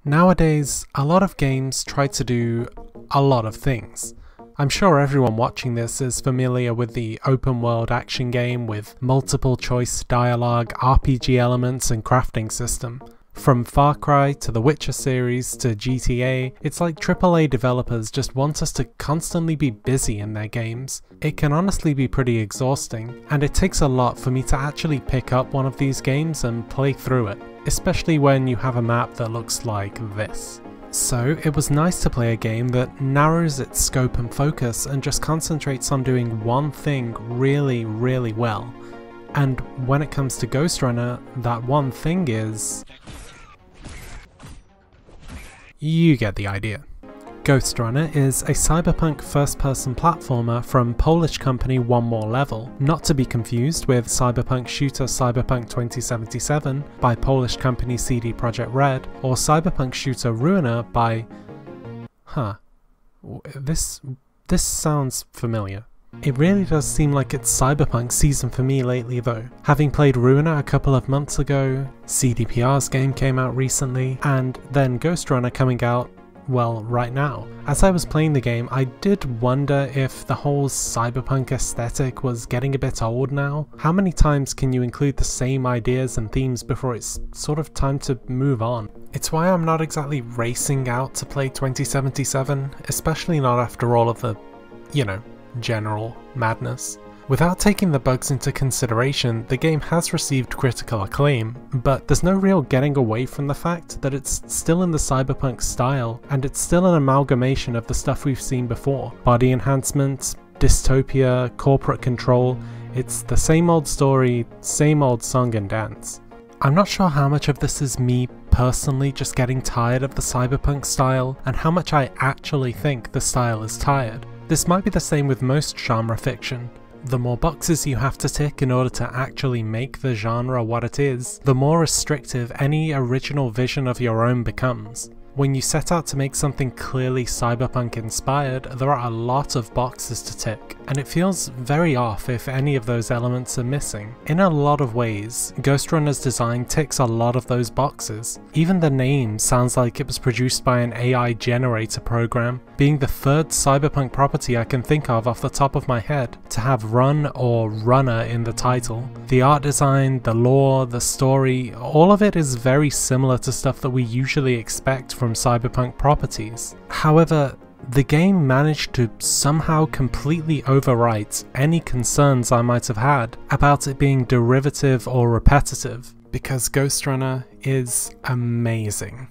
Nowadays, a lot of games try to do a lot of things. I'm sure everyone watching this is familiar with the open world action game with multiple choice dialogue, RPG elements and crafting system. From Far Cry to the Witcher series to GTA, it's like AAA developers just want us to constantly be busy in their games. It can honestly be pretty exhausting, and it takes a lot for me to actually pick up one of these games and play through it, especially when you have a map that looks like this. So it was nice to play a game that narrows its scope and focus and just concentrates on doing one thing really well. And when it comes to Ghostrunner, that one thing is... you get the idea. Ghostrunner is a cyberpunk first-person platformer from Polish company One More Level, not to be confused with cyberpunk shooter Cyberpunk 2077 by Polish company CD Projekt Red, or cyberpunk shooter Ruiner by... This sounds familiar. It really does seem like it's Cyberpunk season for me lately though. Having played Ruiner a couple of months ago, CDPR's game came out recently, and then Ghostrunner coming out, well, right now. As I was playing the game, I did wonder if the whole cyberpunk aesthetic was getting a bit old now. How many times can you include the same ideas and themes before it's sort of time to move on? It's why I'm not exactly racing out to play 2077, especially not after all of the, general madness. Without taking the bugs into consideration, the game has received critical acclaim, but there's no real getting away from the fact that it's still in the cyberpunk style, and it's still an amalgamation of the stuff we've seen before. Body enhancements, dystopia, corporate control, it's the same old story, same old song and dance. I'm not sure how much of this is me personally just getting tired of the cyberpunk style, and how much I actually think the style is tired. This might be the same with most genre fiction. The more boxes you have to tick in order to actually make the genre what it is, the more restrictive any original vision of your own becomes. When you set out to make something clearly cyberpunk inspired, there are a lot of boxes to tick, and it feels very off if any of those elements are missing. In a lot of ways, Ghostrunner's design ticks a lot of those boxes. Even the name sounds like it was produced by an AI generator program, being the third cyberpunk property I can think of off the top of my head to have run or runner in the title. The art design, the lore, the story, all of it is very similar to stuff that we usually expect from cyberpunk properties. However, the game managed to somehow completely overwrite any concerns I might have had about it being derivative or repetitive, because Ghostrunner is amazing.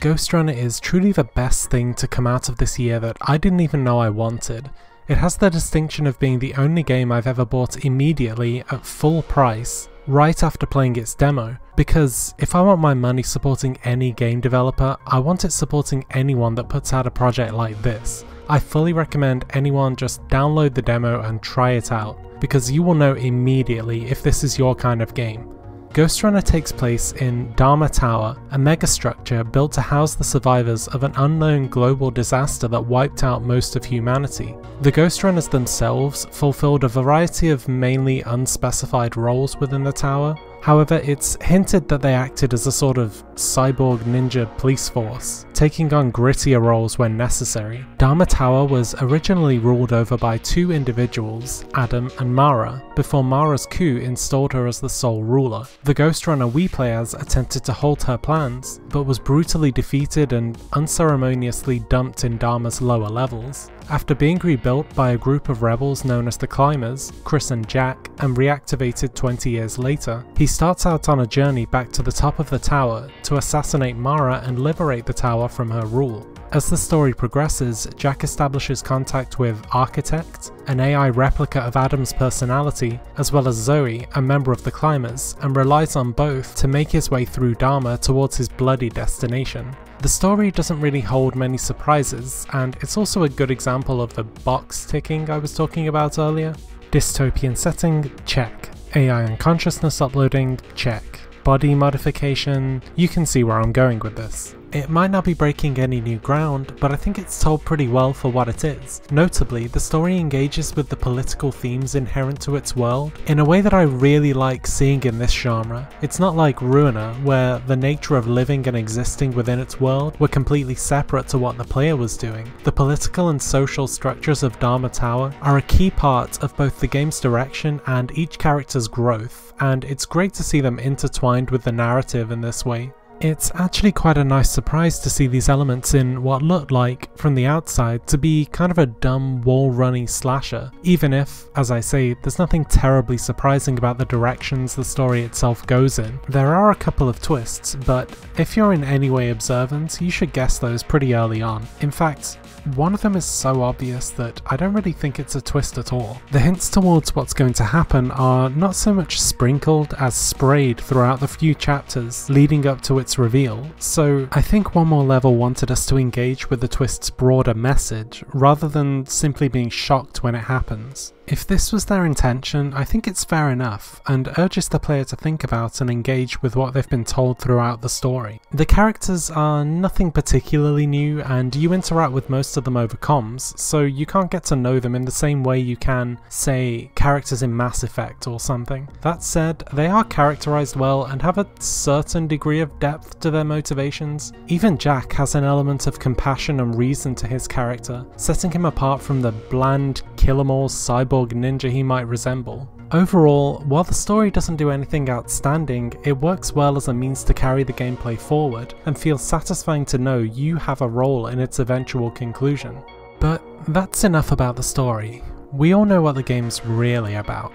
Ghostrunner is truly the best thing to come out of this year that I didn't even know I wanted. It has the distinction of being the only game I've ever bought immediately at full price, right after playing its demo, because if I want my money supporting any game developer, I want it supporting anyone that puts out a project like this. I fully recommend anyone just download the demo and try it out, because you will know immediately if this is your kind of game. Ghostrunner takes place in Dharma Tower, a megastructure built to house the survivors of an unknown global disaster that wiped out most of humanity. The Ghostrunners themselves fulfilled a variety of mainly unspecified roles within the tower. However, it's hinted that they acted as a sort of cyborg ninja police force, taking on grittier roles when necessary. Dharma Tower was originally ruled over by two individuals, Adam and Mara, before Mara's coup installed her as the sole ruler. The Ghostrunner we play as attempted to halt her plans, but was brutally defeated and unceremoniously dumped in Dharma's lower levels. After being rebuilt by a group of rebels known as the Climbers, Chris and Jack, and reactivated 20 years later, he starts out on a journey back to the top of the tower to assassinate Mara and liberate the tower from her rule. As the story progresses, Jack establishes contact with Architect, an AI replica of Adam's personality, as well as Zoe, a member of the Climbers, and relies on both to make his way through Dharma towards his bloody destination. The story doesn't really hold many surprises, and it's also a good example of the box ticking I was talking about earlier. Dystopian setting, check. AI and consciousness uploading, check. Body modification, you can see where I'm going with this. It might not be breaking any new ground, but I think it's told pretty well for what it is. Notably, the story engages with the political themes inherent to its world in a way that I really like seeing in this genre. It's not like Ruiner, where the nature of living and existing within its world were completely separate to what the player was doing. The political and social structures of Dharma Tower are a key part of both the game's direction and each character's growth, and it's great to see them intertwined with the narrative in this way. It's actually quite a nice surprise to see these elements in what looked like, from the outside, to be kind of a dumb wall-running slasher, even if, as I say, there's nothing terribly surprising about the directions the story itself goes in. There are a couple of twists, but if you're in any way observant, you should guess those pretty early on. In fact, one of them is so obvious that I don't really think it's a twist at all. The hints towards what's going to happen are not so much sprinkled as sprayed throughout the few chapters leading up to its reveal, so I think One More Level wanted us to engage with the twist's broader message rather than simply being shocked when it happens. If this was their intention, I think it's fair enough, and urges the player to think about and engage with what they've been told throughout the story. The characters are nothing particularly new, and you interact with most of them over comms, so you can't get to know them in the same way you can, say, characters in Mass Effect or something. That said, they are characterized well and have a certain degree of depth to their motivations. Even Jack has an element of compassion and reason to his character, setting him apart from the bland, kill-em-all cyborg ninja he might resemble. Overall, while the story doesn't do anything outstanding, it works well as a means to carry the gameplay forward, and feels satisfying to know you have a role in its eventual conclusion. But that's enough about the story. We all know what the game's really about.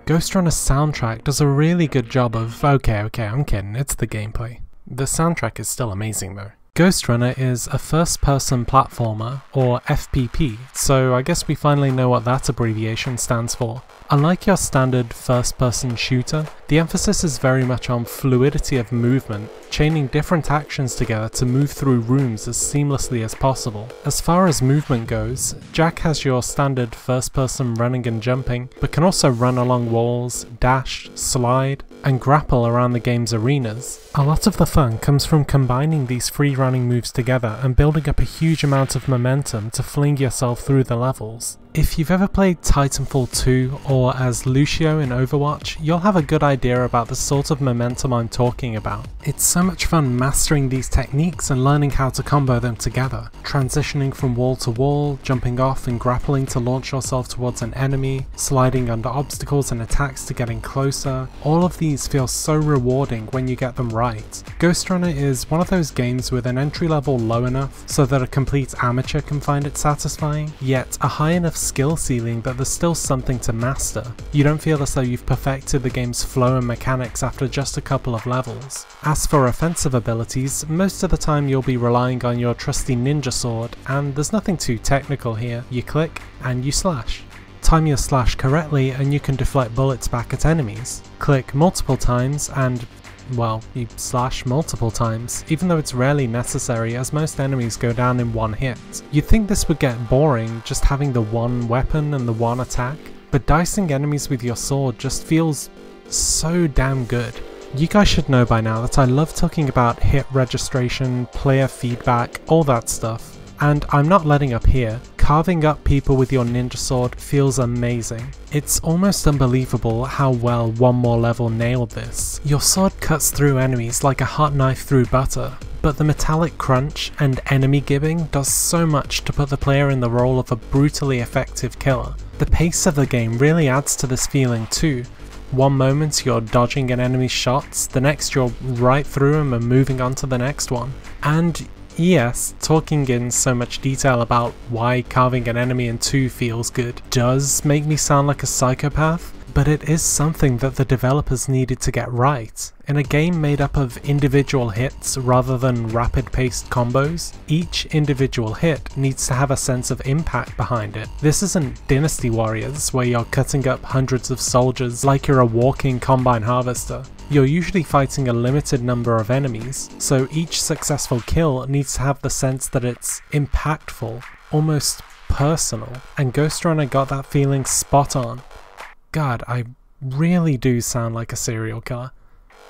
Ghostrunner's soundtrack does a really good job of, okay, I'm kidding, it's the gameplay. The soundtrack is still amazing though. Ghostrunner is a first-person platformer, or FPP, so I guess we finally know what that abbreviation stands for. Unlike your standard first-person shooter, the emphasis is very much on fluidity of movement, chaining different actions together to move through rooms as seamlessly as possible. As far as movement goes, Jack has your standard first-person running and jumping, but can also run along walls, dash, slide, and grapple around the game's arenas. A lot of the fun comes from combining these free-running moves together and building up a huge amount of momentum to fling yourself through the levels. If you've ever played Titanfall 2 or as Lucio in Overwatch, you'll have a good idea about the sort of momentum I'm talking about. It's so much fun mastering these techniques and learning how to combo them together, transitioning from wall to wall, jumping off and grappling to launch yourself towards an enemy, sliding under obstacles and attacks to getting closer. All of these feel so rewarding when you get them right. Ghostrunner is one of those games with an entry level low enough so that a complete amateur can find it satisfying, yet a high enough skill ceiling that there's still something to master. You don't feel as though you've perfected the game's flow and mechanics after just a couple of levels. As for offensive abilities, most of the time you'll be relying on your trusty ninja sword, and there's nothing too technical here. You click and you slash. Time your slash correctly and you can deflect bullets back at enemies. Click multiple times and, well, you slash multiple times, even though it's rarely necessary as most enemies go down in one hit. You'd think this would get boring, just having the one weapon and the one attack, but dicing enemies with your sword just feels so damn good. You guys should know by now that I love talking about hit registration, player feedback, all that stuff. And I'm not letting up here. Carving up people with your ninja sword feels amazing. It's almost unbelievable how well One More Level nailed this. Your sword cuts through enemies like a hot knife through butter, but the metallic crunch and enemy gibbing does so much to put the player in the role of a brutally effective killer. The pace of the game really adds to this feeling too. One moment you're dodging an enemy's shots, the next you're right through them and moving on to the next one. And yes, talking in so much detail about why carving an enemy in two feels good does make me sound like a psychopath, but it is something that the developers needed to get right. In a game made up of individual hits rather than rapid-paced combos, each individual hit needs to have a sense of impact behind it. This isn't Dynasty Warriors, where you're cutting up hundreds of soldiers like you're a walking combine harvester. You're usually fighting a limited number of enemies, so each successful kill needs to have the sense that it's impactful, almost personal, and Ghostrunner got that feeling spot on. God, I really do sound like a serial killer.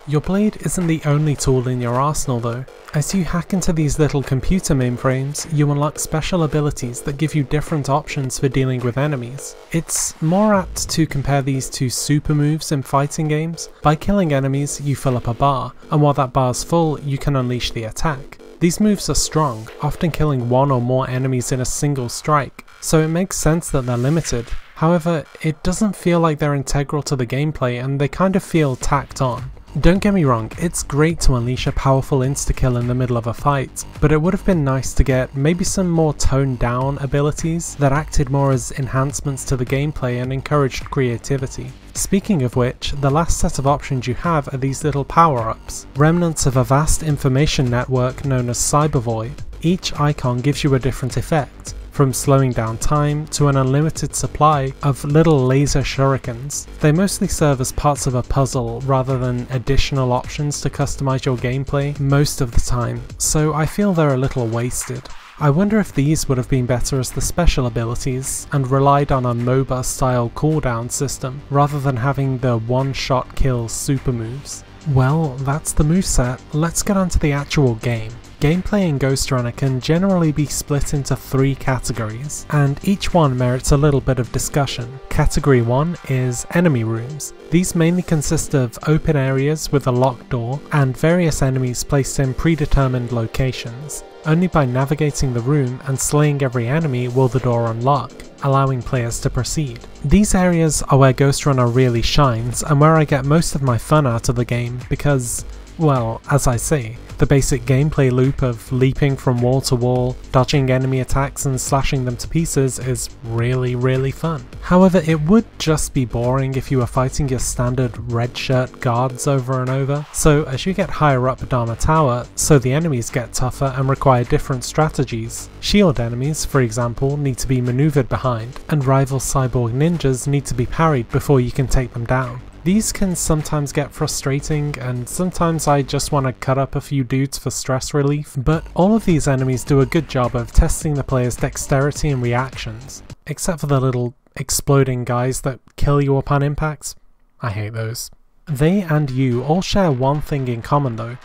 Your blade isn't the only tool in your arsenal though. As you hack into these little computer mainframes, you unlock special abilities that give you different options for dealing with enemies. It's more apt to compare these to super moves in fighting games. By killing enemies, you fill up a bar, and while that bar's full, you can unleash the attack. These moves are strong, often killing one or more enemies in a single strike, so it makes sense that they're limited. However, it doesn't feel like they're integral to the gameplay and they kind of feel tacked on. Don't get me wrong, it's great to unleash a powerful insta-kill in the middle of a fight, but it would have been nice to get maybe some more toned down abilities that acted more as enhancements to the gameplay and encouraged creativity. Speaking of which, the last set of options you have are these little power-ups, remnants of a vast information network known as Cybervoid. Each icon gives you a different effect, from slowing down time to an unlimited supply of little laser shurikens. They mostly serve as parts of a puzzle rather than additional options to customize your gameplay most of the time, so I feel they're a little wasted. I wonder if these would have been better as the special abilities and relied on a MOBA style cooldown system rather than having the one-shot kill super moves. Well, that's the moveset, let's get on to the actual game. Gameplay in Ghostrunner can generally be split into 3 categories, and each one merits a little bit of discussion. Category 1 is enemy rooms. These mainly consist of open areas with a locked door and various enemies placed in predetermined locations. Only by navigating the room and slaying every enemy will the door unlock, allowing players to proceed. These areas are where Ghostrunner really shines and where I get most of my fun out of the game because, well, as I say, the basic gameplay loop of leaping from wall to wall, dodging enemy attacks and slashing them to pieces is really fun. However, it would just be boring if you were fighting your standard red shirt guards over and over, so as you get higher up Dharma Tower, so the enemies get tougher and require different strategies. Shield enemies, for example, need to be maneuvered behind, and rival cyborg ninjas need to be parried before you can take them down. These can sometimes get frustrating, and sometimes I just want to cut up a few dudes for stress relief, but all of these enemies do a good job of testing the player's dexterity and reactions, except for the little exploding guys that kill you upon impacts. I hate those. They and you all share one thing in common though,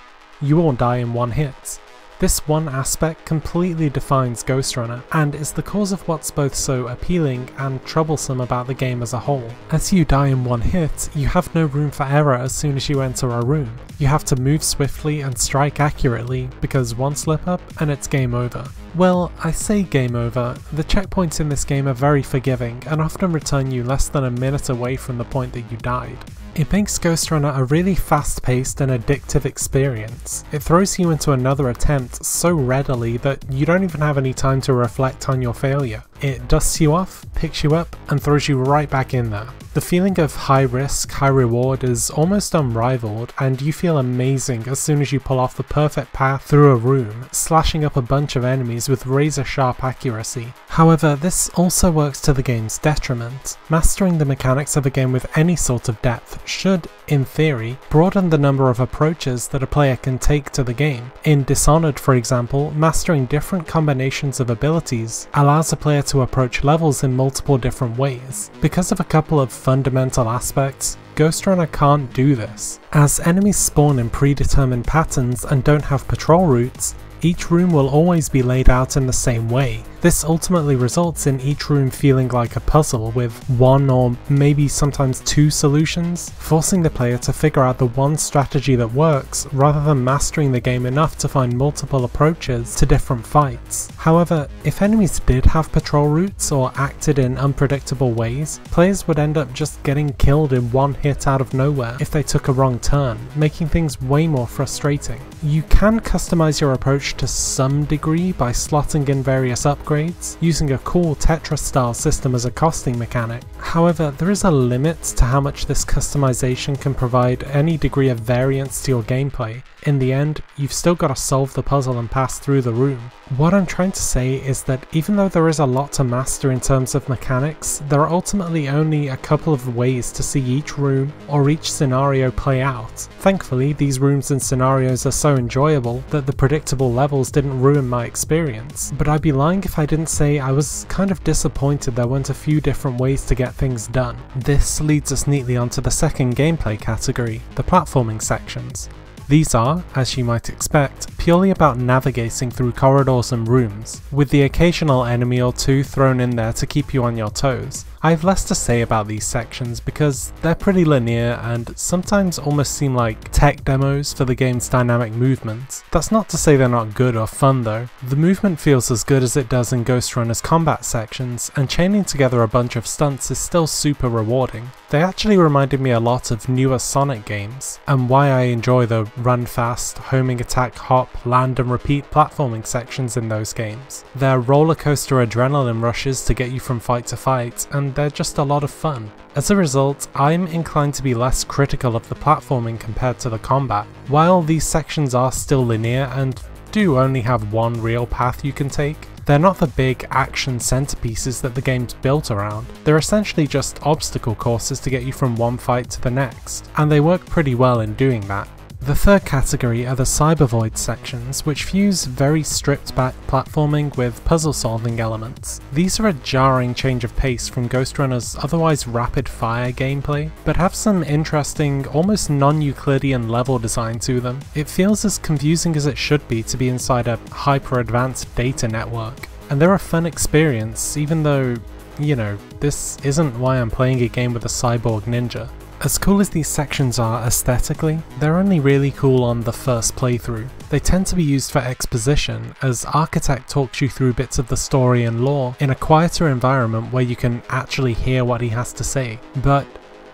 you all die in one hit. This one aspect completely defines Ghostrunner, and is the cause of what's both so appealing and troublesome about the game as a whole. As you die in one hit, you have no room for error as soon as you enter a room. You have to move swiftly and strike accurately, because one slip up and it's game over. Well, I say game over, the checkpoints in this game are very forgiving and often return you less than a minute away from the point that you died. It makes Ghostrunner a really fast-paced and addictive experience. It throws you into another attempt so readily that you don't even have any time to reflect on your failure. It dusts you off, picks you up, and throws you right back in there. The feeling of high risk, high reward is almost unrivaled, and you feel amazing as soon as you pull off the perfect path through a room, slashing up a bunch of enemies with razor-sharp accuracy. However, this also works to the game's detriment. Mastering the mechanics of a game with any sort of depth should, in theory, broaden the number of approaches that a player can take to the game. In Dishonored, for example, mastering different combinations of abilities allows a player to approach levels in multiple different ways. Because of a couple of fundamental aspects, Ghostrunner can't do this. As enemies spawn in predetermined patterns and don't have patrol routes, each room will always be laid out in the same way. This ultimately results in each room feeling like a puzzle with one or maybe sometimes 2 solutions, forcing the player to figure out the one strategy that works rather than mastering the game enough to find multiple approaches to different fights. However, if enemies did have patrol routes or acted in unpredictable ways, players would end up just getting killed in one hit out of nowhere if they took a wrong turn, making things way more frustrating. You can customize your approach to some degree by slotting in various upgrades, using a cool Tetris style system as a costing mechanic. However, there is a limit to how much this customization can provide any degree of variance to your gameplay. In the end, you've still got to solve the puzzle and pass through the room. What I'm trying to say is that even though there is a lot to master in terms of mechanics, there are ultimately only a couple of ways to see each room or each scenario play out. Thankfully, these rooms and scenarios are so enjoyable that the predictable levels didn't ruin my experience, but I'd be lying if I didn't say I was kind of disappointed there weren't a few different ways to get things done. This leads us neatly onto the second gameplay category, the platforming sections. These are, as you might expect, purely about navigating through corridors and rooms, with the occasional enemy or two thrown in there to keep you on your toes. I have less to say about these sections because they're pretty linear and sometimes almost seem like tech demos for the game's dynamic movement. That's not to say they're not good or fun though. The movement feels as good as it does in Ghostrunner's combat sections, and chaining together a bunch of stunts is still super rewarding. They actually reminded me a lot of newer Sonic games, and why I enjoy the run fast, homing attack, hop, land and repeat platforming sections in those games. They're roller coaster adrenaline rushes to get you from fight to fight, and they're just a lot of fun. As a result, I'm inclined to be less critical of the platforming compared to the combat. While these sections are still linear and do only have one real path you can take, they're not the big action centerpieces that the game's built around. They're essentially just obstacle courses to get you from one fight to the next, and they work pretty well in doing that. The third category are the Cybervoid sections, which fuse very stripped back platforming with puzzle solving elements. These are a jarring change of pace from Ghostrunner's otherwise rapid fire gameplay, but have some interesting, almost non-Euclidean level design to them. It feels as confusing as it should be to be inside a hyper advanced data network, and they're a fun experience even though, you know, this isn't why I'm playing a game with a cyborg ninja. As cool as these sections are aesthetically, they're only really cool on the first playthrough. They tend to be used for exposition, as Architect talks you through bits of the story and lore in a quieter environment where you can actually hear what he has to say. But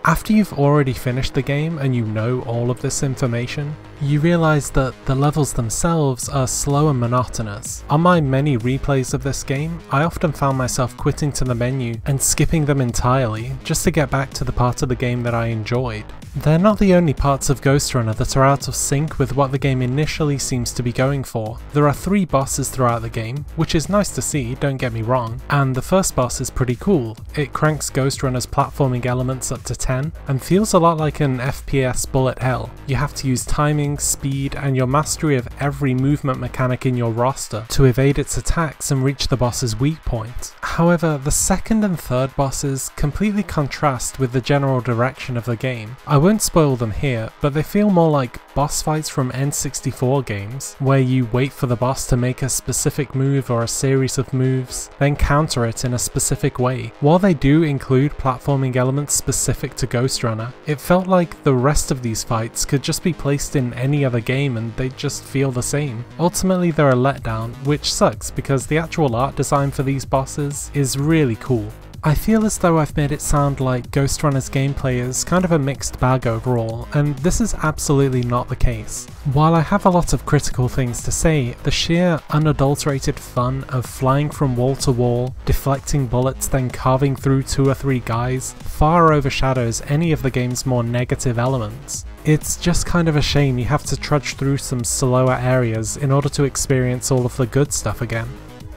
after you've already finished the game and you know all of this information, you realise that the levels themselves are slow and monotonous. On my many replays of this game, I often found myself quitting to the menu and skipping them entirely just to get back to the part of the game that I enjoyed. They're not the only parts of Ghostrunner that are out of sync with what the game initially seems to be going for. There are 3 bosses throughout the game, which is nice to see, don't get me wrong, and the first boss is pretty cool. It cranks Ghostrunner's platforming elements up to 10 and feels a lot like an FPS bullet hell. You have to use timing, speed, and your mastery of every movement mechanic in your roster to evade its attacks and reach the boss's weak point. However, the second and third bosses completely contrast with the general direction of the game. I won't spoil them here, but they feel more like boss fights from N64 games, where you wait for the boss to make a specific move or a series of moves, then counter it in a specific way. While they do include platforming elements specific to Ghostrunner, it felt like the rest of these fights could just be placed in any other game and they just feel the same. Ultimately they're a letdown, which sucks because the actual art design for these bosses is really cool. I feel as though I've made it sound like Ghostrunner's gameplay is kind of a mixed bag overall, and this is absolutely not the case. While I have a lot of critical things to say, the sheer unadulterated fun of flying from wall to wall, deflecting bullets then carving through 2 or 3 guys far overshadows any of the game's more negative elements. It's just kind of a shame you have to trudge through some slower areas in order to experience all of the good stuff again.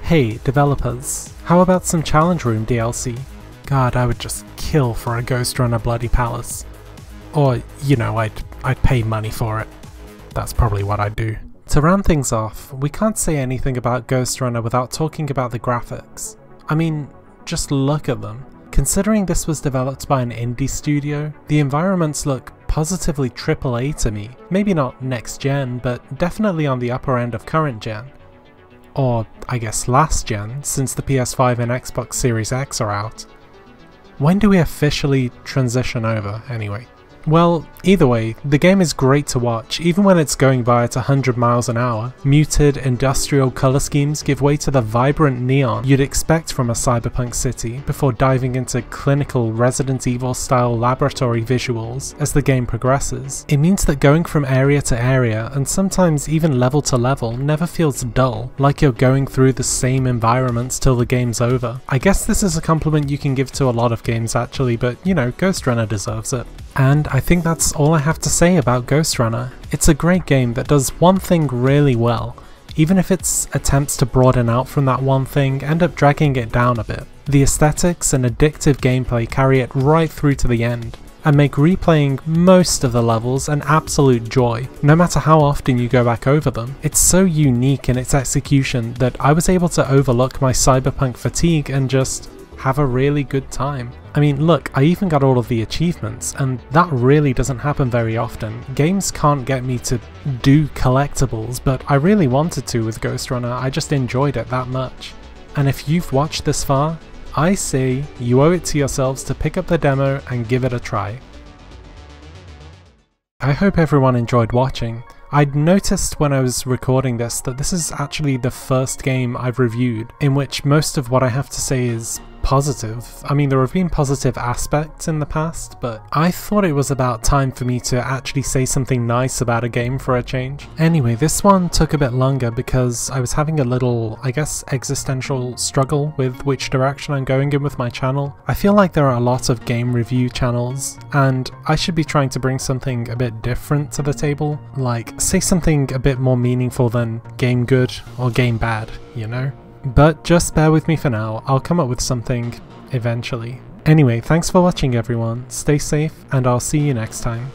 Hey, developers, how about some Challenge Room DLC? God, I would just kill for a Ghostrunner Bloody Palace. Or, you know, I'd pay money for it. That's probably what I'd do. To round things off, we can't say anything about Ghostrunner without talking about the graphics. I mean, just look at them. Considering this was developed by an indie studio, the environments look positively AAA to me. Maybe not next gen, but definitely on the upper end of current gen. Or, I guess last gen, since the PS5 and Xbox Series X are out. When do we officially transition over, anyway? Well, either way, the game is great to watch, even when it's going by at 100 miles an hour. Muted, industrial colour schemes give way to the vibrant neon you'd expect from a cyberpunk city, before diving into clinical Resident Evil style laboratory visuals as the game progresses. It means that going from area to area, and sometimes even level to level, never feels dull, like you're going through the same environments till the game's over. I guess this is a compliment you can give to a lot of games actually, but you know, Ghostrunner deserves it. And I think that's all I have to say about Ghostrunner. It's a great game that does one thing really well, even if its attempts to broaden out from that one thing end up dragging it down a bit. The aesthetics and addictive gameplay carry it right through to the end, and make replaying most of the levels an absolute joy, no matter how often you go back over them. It's so unique in its execution that I was able to overlook my Cyberpunk fatigue and just have a really good time. I mean, look, I even got all of the achievements, and that really doesn't happen very often. Games can't get me to do collectibles, but I really wanted to with Ghostrunner. I just enjoyed it that much. And if you've watched this far, I say you owe it to yourselves to pick up the demo and give it a try. I hope everyone enjoyed watching. I'd noticed when I was recording this that this is actually the first game I've reviewed in which most of what I have to say is positive. I mean, there have been positive aspects in the past, but I thought it was about time for me to actually say something nice about a game for a change. Anyway, this one took a bit longer because I was having a little, I guess, existential struggle with which direction I'm going in with my channel. I feel like there are a lot of game review channels, and I should be trying to bring something a bit different to the table, like say something a bit more meaningful than game good or game bad, you know? But just bear with me for now, I'll come up with something eventually. Anyway, thanks for watching everyone, stay safe, and I'll see you next time.